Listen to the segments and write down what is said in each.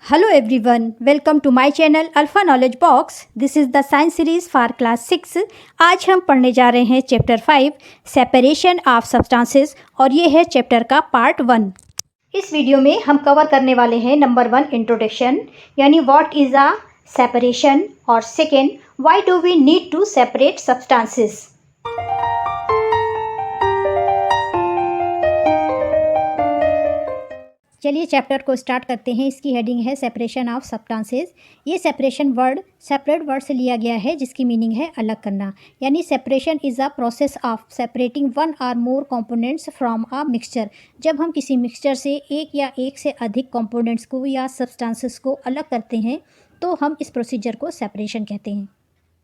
Hello everyone, welcome to my channel Alpha Knowledge Box. This is the science series for class 6. आज हम पढ़ने जा रहे हैं चैप्टर 5 सेपरेशन ऑफ सब्सटेंसेस और ये है चैप्टर का पार्ट 1. इस वीडियो में हम कवर करने वाले हैं नंबर 1 इंट्रोडक्शन यानी व्हाट इज़ अ सेपरेशन और second why do we need to separate substances. चलिए चैप्टर को स्टार्ट करते हैं. इसकी हेडिंग है सेपरेशन ऑफ सब्सटेंसेस. ये सेपरेशन वर्ड सेपरेट वर्ड से लिया गया है जिसकी मीनिंग है अलग करना. यानी separation is a process of separating one और more components from a mixture. जब हम किसी मिक्सचर से एक या एक से अधिक कंपोनेंट्स को या सब्सटेंसेस को अलग करते हैं तो हम इस प्रोसीजर को सेपरेशन कहते हैं.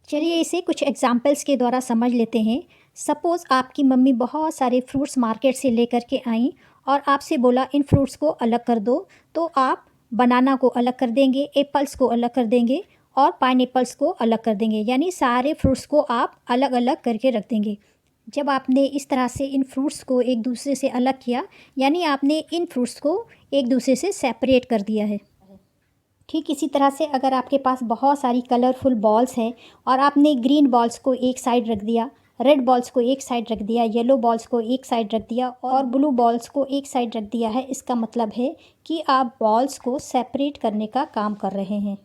चलिए इसे कुछ एग्जाम्पल्स के द्वारा समझ लेते हैं. सपोज़ आपकी मम्मी बहुत सारे फ्रूट्स मार्केट से लेकर के आई और आपसे बोला इन फ्रूट्स को अलग कर दो, तो आप बनाना को अलग कर देंगे, एप्पल्स को अलग कर देंगे और पाइनएप्पल्स को अलग कर देंगे. यानी सारे फ्रूट्स को आप अलग अलग करके रख देंगे. जब आपने इस तरह से इन फ्रूट्स को एक दूसरे से अलग किया यानी आपने इन फ्रूट्स को एक दूसरे से सेपरेट कर दिया है. ठीक इसी तरह से अगर आपके पास बहुत सारी कलरफुल बॉल्स हैं और आपने ग्रीन बॉल्स को एक साइड रख दिया, रेड बॉल्स को एक साइड रख दिया, येलो बॉल्स को एक साइड रख दिया और ब्लू बॉल्स को एक साइड रख दिया है, इसका मतलब है कि आप बॉल्स को सेपरेट करने का काम कर रहे हैं.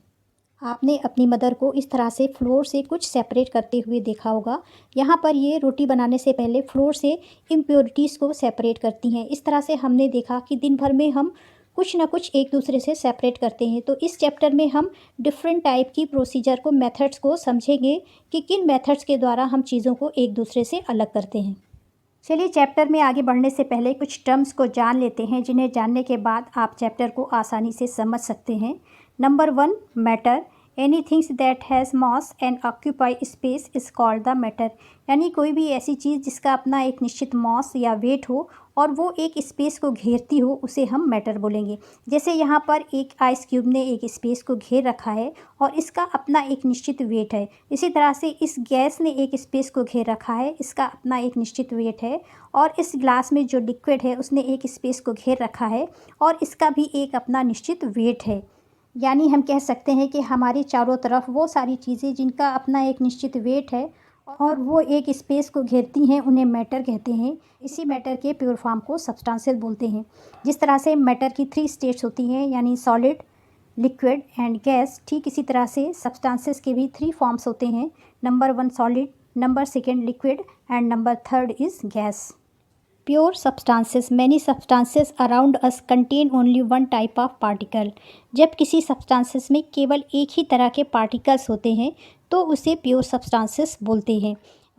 आपने अपनी मदर को इस तरह से फ्लोर से कुछ सेपरेट करते हुए देखा होगा. यहाँ पर ये रोटी बनाने से पहले फ्लोर से इम्प्योरिटीज़ को सेपरेट करती हैं. इस तरह से हमने देखा कि दिन भर में हम कुछ ना कुछ एक दूसरे से सेपरेट करते हैं. तो इस चैप्टर में हम डिफरेंट टाइप की प्रोसीजर को मेथड्स को समझेंगे कि किन मेथड्स के द्वारा हम चीज़ों को एक दूसरे से अलग करते हैं. चलिए चैप्टर में आगे बढ़ने से पहले कुछ टर्म्स को जान लेते हैं जिन्हें जानने के बाद आप चैप्टर को आसानी से समझ सकते हैं. Number 1 matter. Anythings that has mass and occupy space is called the matter. यानी कोई भी ऐसी चीज़ जिसका अपना एक निश्चित मास या वेट हो और वो एक स्पेस को घेरती हो उसे हम मैटर बोलेंगे. जैसे यहाँ पर एक आइस क्यूब ने एक स्पेस को घेर रखा है और इसका अपना एक निश्चित वेट है. इसी तरह से इस गैस ने एक स्पेस को घेर रखा है, इसका अपना एक निश्चित वेट है. और इस ग्लास में जो लिक्विड है उसने एक स्पेस को घेर रखा है और इसका भी एक अपना निश्चित वेट है. यानी हम कह सकते हैं कि हमारे चारों तरफ वो सारी चीज़ें जिनका अपना एक निश्चित वेट है और वो एक स्पेस को घेरती हैं उन्हें मैटर कहते हैं. इसी मैटर के प्योर फॉर्म को सब्सटेंसेस बोलते हैं. जिस तरह से मैटर की 3 स्टेट्स होती हैं यानी सॉलिड, लिक्विड एंड गैस, ठीक इसी तरह से सब्सटेंसेस के भी 3 फॉर्म्स होते हैं. Number 1 solid, number 2 liquid and number 3 is gas. Pure substances. Many substances around us contain only one type of particle. जब किसी substances में केवल एक ही तरह के particles होते हैं तो उसे pure substances बोलते हैं.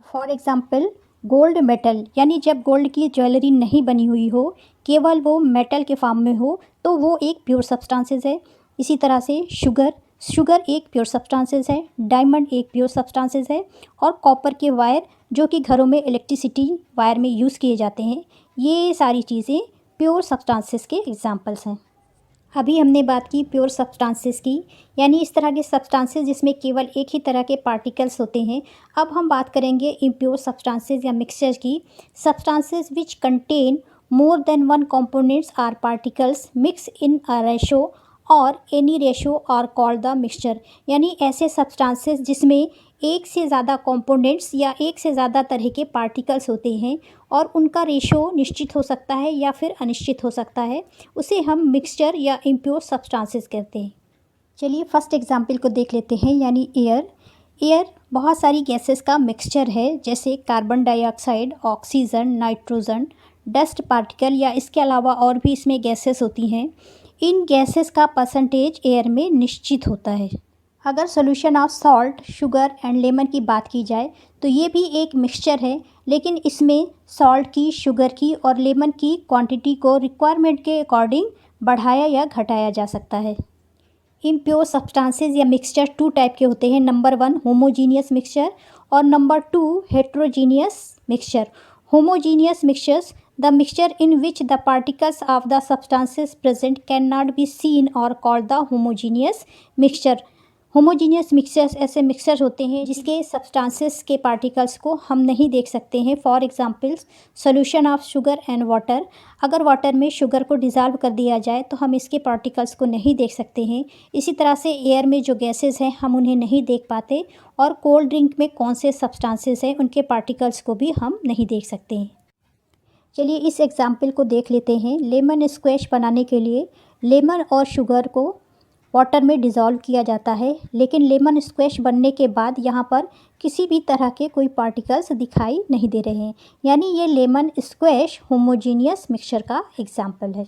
For example, gold metal. यानी जब गोल्ड की ज्वेलरी नहीं बनी हुई हो, केवल वो मेटल के फॉर्म में हो तो वो एक प्योर सब्सटेंसेस है. इसी तरह से शुगर एक प्योर सब्सटेंसेस है, डायमंड एक प्योर सब्सटेंसेस है और कॉपर के वायर जो कि घरों में इलेक्ट्रिसिटी वायर में यूज़ किए जाते हैं, ये सारी चीज़ें प्योर सब्सटेंसेस के एग्जांपल्स हैं. अभी हमने बात की प्योर सब्सटेंसेस की, यानी इस तरह के सब्सटेंसेस जिसमें केवल एक ही तरह के पार्टिकल्स होते हैं. अब हम बात करेंगे इम्प्योर सब्सटेंसेस या मिक्सचर की. Substances which contain more than one components are particles mix in a ratio or any ratio are called the mixture. यानी ऐसे सब्सटेंसेस जिसमें एक से ज़्यादा कंपोनेंट्स या एक से ज़्यादा तरह के पार्टिकल्स होते हैं और उनका रेशो निश्चित हो सकता है या फिर अनिश्चित हो सकता है, उसे हम मिक्सचर या इम्प्योर सब्सटेंसेस कहते हैं. चलिए फर्स्ट एग्जांपल को देख लेते हैं यानी एयर बहुत सारी गैसेस का मिक्सचर है जैसे carbon dioxide, oxygen, nitrogen, dust particle या इसके अलावा और भी इसमें गैसेस होती हैं. इन गैसेस का परसेंटेज एयर में निश्चित होता है. अगर solution of salt, sugar and lemon की बात की जाए तो ये भी एक मिक्सचर है, लेकिन इसमें सॉल्ट की, शुगर की और लेमन की क्वांटिटी को रिक्वायरमेंट के अकॉर्डिंग बढ़ाया या घटाया जा सकता है. इम्प्योर सब्सटेंसेस या मिक्सचर 2 टाइप के होते हैं. नंबर 1 होमोजीनियस मिक्सचर और number 2 heterogeneous mixture. Homogeneous mixtures the mixture in which the particles of the substances present cannot be seen or called the homogeneous mixture. Homogeneous mixtures ऐसे mixtures होते हैं जिसके substances के particles को हम नहीं देख सकते हैं। For examples solution of sugar and water. अगर वाटर में शुगर को डिज़ोल्व कर दिया जाए तो हम इसके पार्टिकल्स को नहीं देख सकते हैं। इसी तरह से एयर में जो गैसेस हैं हम उन्हें नहीं देख पाते, और कोल्ड ड्रिंक में कौन से सब्सटेंसेस हैं उनके पार्टिकल्स को भी हम नहीं देख सकते हैं। चलिए इस एग्जाम्पल को देख लेते हैं। लेमन स्क्वैश बनाने के लिए लेमन और शुगर को वाटर में डिज़ोल्व किया जाता है, लेकिन लेमन स्क्वैश बनने के बाद यहाँ पर किसी भी तरह के कोई पार्टिकल्स दिखाई नहीं दे रहे हैं, यानी ये लेमन स्क्वैश होमोजीनियस मिक्सचर का एग्जाम्पल है।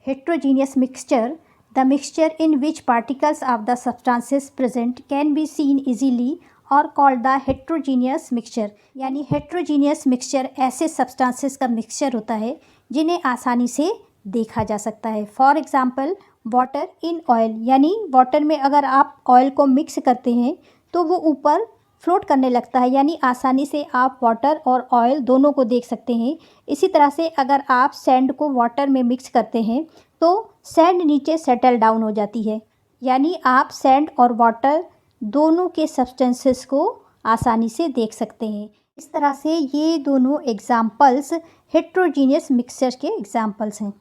Heterogeneous mixture, the mixture in which particles of the substances present can be seen easily और कॉल्ड द हेट्रोजीनियस मिक्सचर। यानी हेट्रोजीनियस मिक्सचर ऐसे सब्सटेंसेस का मिक्सचर होता है जिन्हें आसानी से देखा जा सकता है। For example water in oil, यानी वाटर में अगर आप ऑयल को मिक्स करते हैं तो वो ऊपर फ्लोट करने लगता है, यानी आसानी से आप वाटर और ऑयल दोनों को देख सकते हैं। इसी तरह से अगर आप सैंड को वाटर में मिक्स करते हैं तो सैंड नीचे सेटल डाउन हो जाती है, यानी आप सैंड और वाटर दोनों के सब्सटेंसेस को आसानी से देख सकते हैं। इस तरह से ये दोनों एग्जाम्पल्स हेट्रोजीनियस मिक्सचर के एग्जाम्पल्स हैं।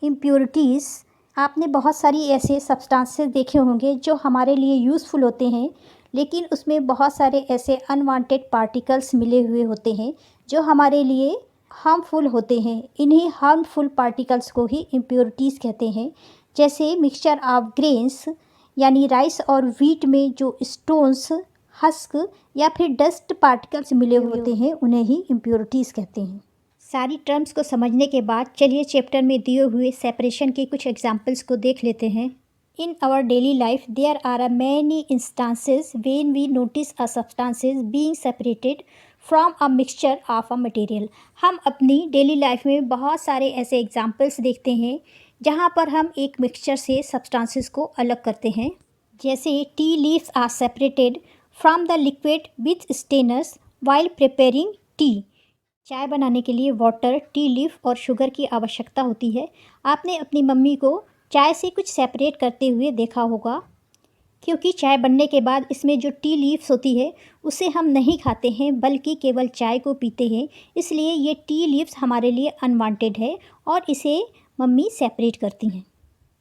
इम्प्योरिटीज़, आपने बहुत सारी ऐसे सब्सटेंसेस देखे होंगे जो हमारे लिए यूज़फुल होते हैं, लेकिन उसमें बहुत सारे ऐसे अनवांटेड पार्टिकल्स मिले हुए होते हैं जो हमारे लिए हार्मफुल होते हैं। इन्हीं हार्मफुल पार्टिकल्स को ही इम्प्योरिटीज़ कहते हैं। जैसे मिक्सचर ऑफ ग्रेन्स, यानी राइस और व्हीट में जो स्टोन्स, हस्क या फिर डस्ट पार्टिकल्स मिले हुए होते हैं उन्हें ही इम्प्योरिटीज़ कहते हैं। सारी टर्म्स को समझने के बाद चलिए चैप्टर में दिए हुए सेपरेशन के कुछ एग्जाम्पल्स को देख लेते हैं। In our daily life there are a many instances when we notice a substances being separated from a mixture of a material. हम अपनी डेली लाइफ में बहुत सारे ऐसे एग्जाम्पल्स देखते हैं जहाँ पर हम एक मिक्सचर से सब्सटेंसेस को अलग करते हैं। जैसे tea leaves are separated from the liquid with strainers while preparing tea. चाय बनाने के लिए वाटर, टी लीफ और शुगर की आवश्यकता होती है। आपने अपनी मम्मी को चाय से कुछ सेपरेट करते हुए देखा होगा, क्योंकि चाय बनने के बाद इसमें जो टी लीव्स होती है उसे हम नहीं खाते हैं बल्कि केवल चाय को पीते हैं। इसलिए ये टी लीव्स हमारे लिए अनवांटेड है और इसे मम्मी सेपरेट करती हैं।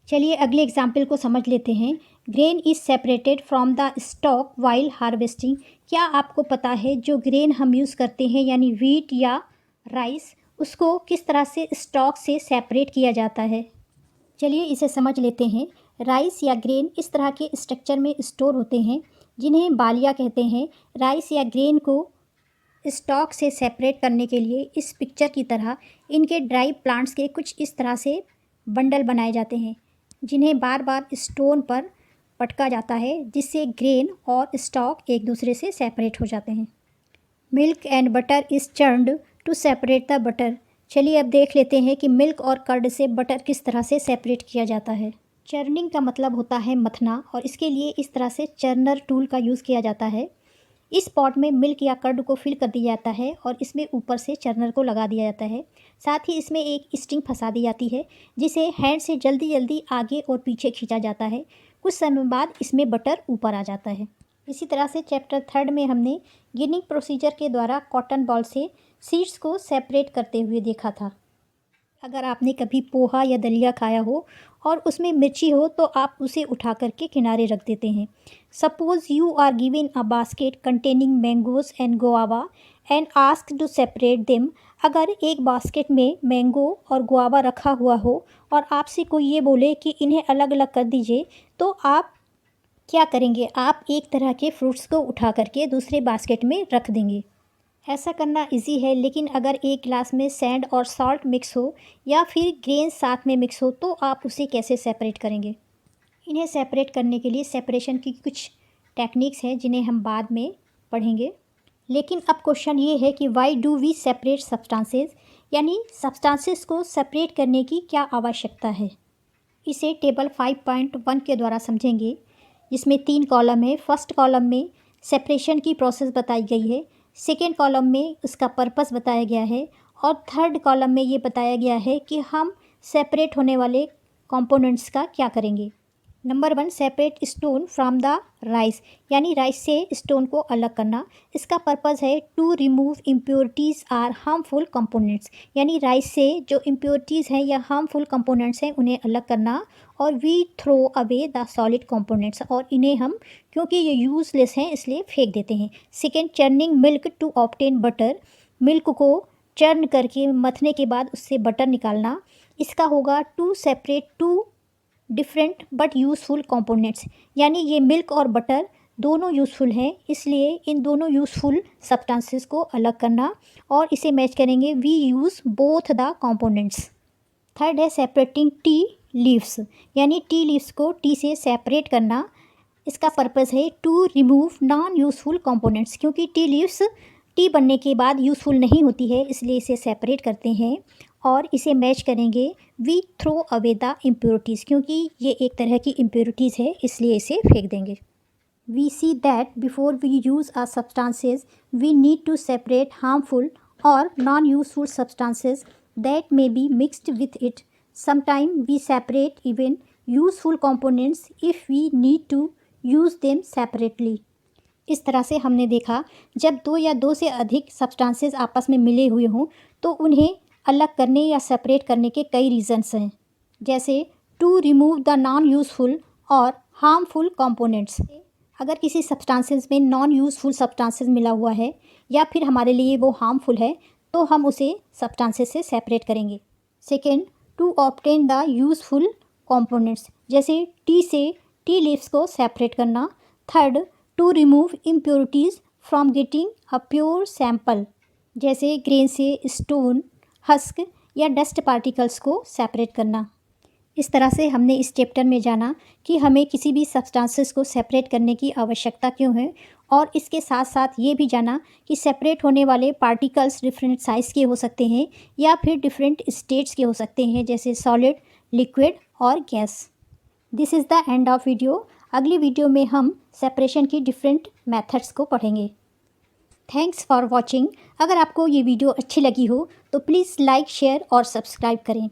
चलिए अगले एग्जाम्पल को समझ लेते हैं। Grain is separated from the stock while harvesting. क्या आपको पता है जो ग्रेन हम यूज़ करते हैं यानी व्हीट या राइस, उसको किस तरह से स्टॉक से सेपरेट किया जाता है? चलिए इसे समझ लेते हैं। राइस या ग्रेन इस तरह के स्ट्रक्चर में स्टोर होते हैं जिन्हें बालिया कहते हैं। राइस या ग्रेन को स्टॉक से सेपरेट करने के लिए इस पिक्चर की तरह इनके ड्राई प्लांट्स के कुछ इस तरह से बंडल बनाए जाते हैं जिन्हें बार बार स्टोन पर पटका जाता है, जिससे ग्रेन और स्टॉक एक दूसरे से सेपरेट हो जाते हैं। Milk and butter is churned to separate the butter. चलिए अब देख लेते हैं कि मिल्क और कर्ड से बटर किस तरह से सेपरेट किया जाता है। चर्निंग का मतलब होता है मथना, और इसके लिए इस तरह से चर्नर टूल का यूज़ किया जाता है। इस पॉट में मिल्क या कर्ड को फिल कर दिया जाता है और इसमें ऊपर से चर्नर को लगा दिया जाता है। साथ ही इसमें एक स्ट्रिंग फंसा दी जाती है जिसे हैंड से जल्दी जल्दी आगे और पीछे खींचा जाता है। कुछ समय बाद इसमें बटर ऊपर आ जाता है। इसी तरह से चैप्टर 3 में हमने गिनिंग प्रोसीजर के द्वारा कॉटन बॉल से सीड्स को सेपरेट करते हुए देखा था। अगर आपने कभी पोहा या दलिया खाया हो और उसमें मिर्ची हो तो आप उसे उठा करके किनारे रख देते हैं। Suppose you are given a basket containing mangoes and guava and ask to separate them. अगर एक बास्केट में मैंगो और गुआवा रखा हुआ हो और आपसे कोई ये बोले कि इन्हें अलग अलग कर दीजिए, तो आप क्या करेंगे? आप एक तरह के फ्रूट्स को उठा करके दूसरे बास्केट में रख देंगे। ऐसा करना इजी है, लेकिन अगर एक गिलास में सैंड और सॉल्ट मिक्स हो या फिर ग्रेन साथ में मिक्स हो तो आप उसे कैसे सेपरेट करेंगे? इन्हें सेपरेट करने के लिए सेपरेशन की कुछ टेक्निक्स हैं जिन्हें हम बाद में पढ़ेंगे। लेकिन अब क्वेश्चन ये है कि why do we separate substances, यानी सब्सटेंसेस को सेपरेट करने की क्या आवश्यकता है? इसे टेबल 5.1 के द्वारा समझेंगे, जिसमें 3 कॉलम है। फर्स्ट कॉलम में सेपरेशन की प्रोसेस बताई गई है, सेकेंड कॉलम में उसका पर्पस बताया गया है, और थर्ड कॉलम में ये बताया गया है कि हम सेपरेट होने वाले कंपोनेंट्स का क्या करेंगे। Number 1, separate stone from the rice, यानी राइस से स्टोन को अलग करना। इसका पर्पज़ है to remove impurities are harmful components, यानी राइस से जो इम्प्योरिटीज़ हैं या हार्मफुल कंपोनेंट्स हैं उन्हें अलग करना। और we throw away the solid components, और इन्हें हम क्योंकि ये यूज़लेस हैं इसलिए फेंक देते हैं। Second, churning milk to obtain butter, milk को चर्न करके मथने के बाद उससे बटर निकालना। इसका होगा to separate two different but useful components, यानी ये मिल्क और बटर दोनों यूज़फुल हैं, इसलिए इन दोनों यूज़फुल सब्सटेंसेस को अलग करना और इसे मैच करेंगे we use both the components. Third है सेपरेटिंग टी लीव्स, यानी टी लीव्स को टी से सेपरेट करना। इसका पर्पज़ है to remove non useful components, क्योंकि टी लीव्स टी बनने के बाद यूज़फुल नहीं होती है इसलिए इसे सेपरेट करते हैं। और इसे मैच करेंगे we throw away the impurities, क्योंकि ये एक तरह की इम्प्योरिटीज़ है इसलिए इसे फेंक देंगे। We see that before we use our substances we need to separate harmful or non useful substances that may be mixed with it. Sometime we separate even useful components if we need to use them separately. इस तरह से हमने देखा जब दो या दो से अधिक सब्सटेंसेस आपस में मिले हुए हों तो उन्हें अलग करने या सेपरेट करने के कई रीज़न्स हैं, जैसे to remove the non useful और हार्मफुल कंपोनेंट्स। अगर किसी सब्सटेंसेस में नॉन यूज़फुल सब्सटेंसेस मिला हुआ है या फिर हमारे लिए वो हार्मफुल है तो हम उसे सब्सटेंसेस से सेपरेट करेंगे। Second, to obtain the useful components, जैसे टी से टी लीव्स को सेपरेट करना। Third, to remove impurities from getting a pure sample, जैसे ग्रेन से स्टोन, हस्क या डस्ट पार्टिकल्स को सेपरेट करना। इस तरह से हमने इस चैप्टर में जाना कि हमें किसी भी सब्सटेंसेस को सेपरेट करने की आवश्यकता क्यों है, और इसके साथ साथ ये भी जाना कि सेपरेट होने वाले पार्टिकल्स डिफरेंट साइज़ के हो सकते हैं या फिर डिफरेंट स्टेट्स के हो सकते हैं, जैसे सॉलिड, लिक्विड और gas. This is the end of video. अगली वीडियो में हम सेपरेशन की डिफरेंट मेथड्स को पढ़ेंगे। Thanks for watching. अगर आपको ये वीडियो अच्छी लगी हो तो प्लीज़ लाइक, शेयर और सब्सक्राइब करें।